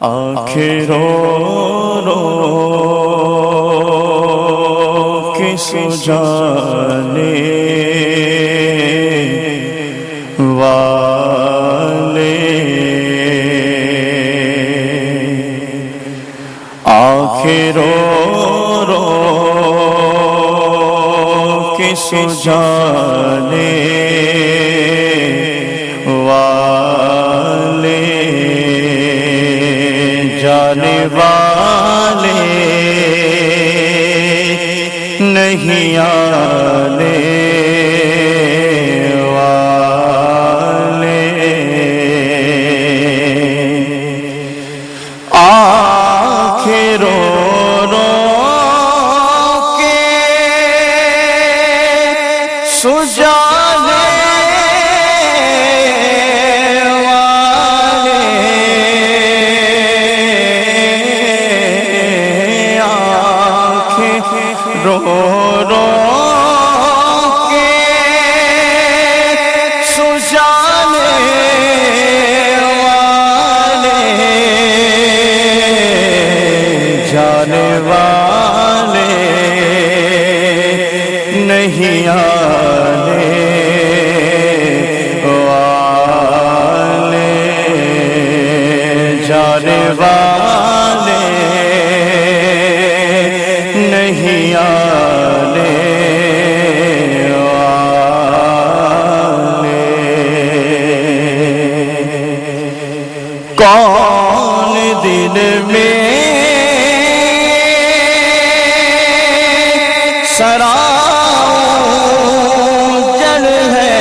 آنکھیں رو رو کے سو جانے والے، آنکھیں رو رو کے سو جانے والے، جانے والے نہیں آنے والے، آنکھیں رو رو کے سو جانے رو رو کے سو جانے والے، جانے والے نہیں آنے والے، جانے والے نہیں آنے والے، کون دل میں سراؤں جل ہے،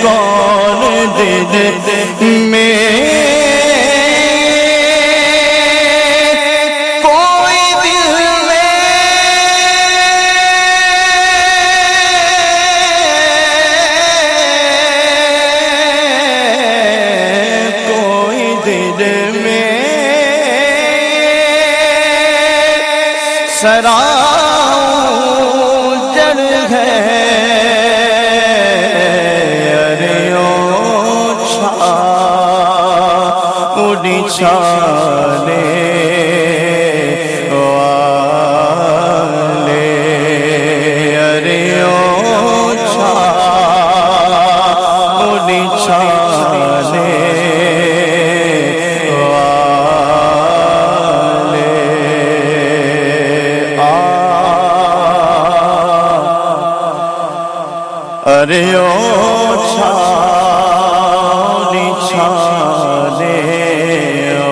کون دل میں سراؤں جل ہے، ارے او چھا اڑی چھانے والے، ارے او چھا اڑی چھانے ارے او چھانے چھانے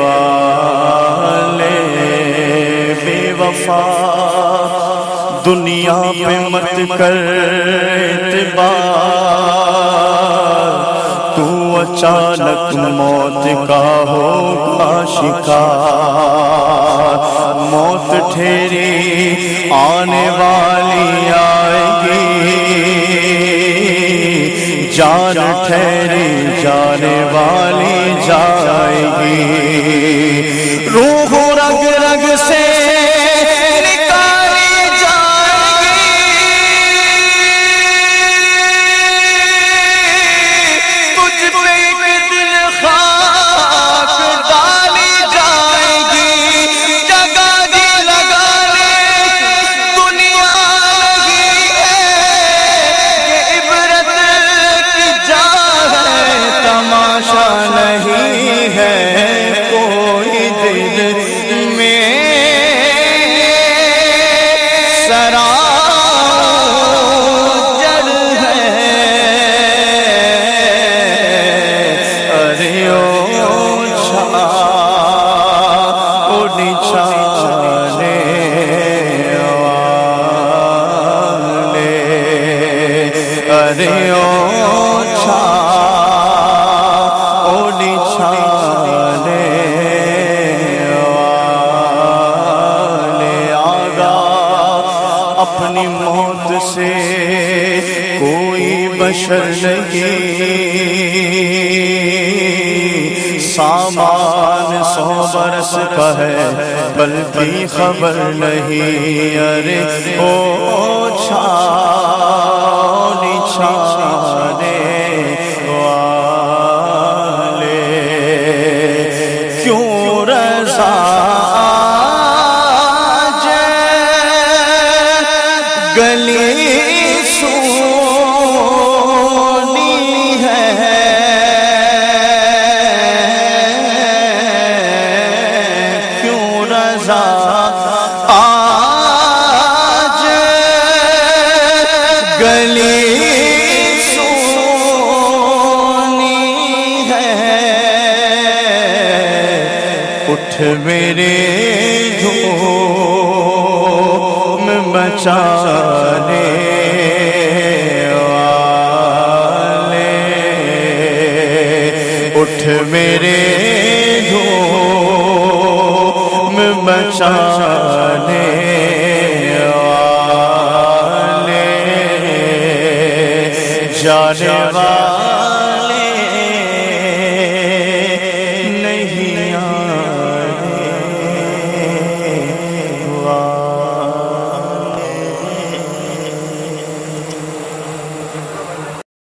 والے، بے وفا دنیا پہ مت کر اعتبار، تو اچانک موت کا ہوگا شکار، موت ٹھہری آنے والی آئے گی، جان ٹھہری جانے والی جائے گی، روح رگ رگ سے نکالی جائے گی، تجھ پہ ایک دن خاک ڈالی جائے گی، جگہ دی لگانے دنیا نہیں ہے، یہ عبرت کی جا ہے، تماشا نہیں ہے، کوئی دل میں سراؤں جل ہے، ارے او چھا اڑی چھانے والے، ارے او چھا اڑی چھانے والے، آگاہ اپنی موت سے کوئی بشر نہیں، سامان 100 برس کا ہے پل کی خبر نہیں، ارے او چھا چھانے والے، میرے دھوم مچانے والے، اٹھ میرے دھوم مچانے والے، جانے والے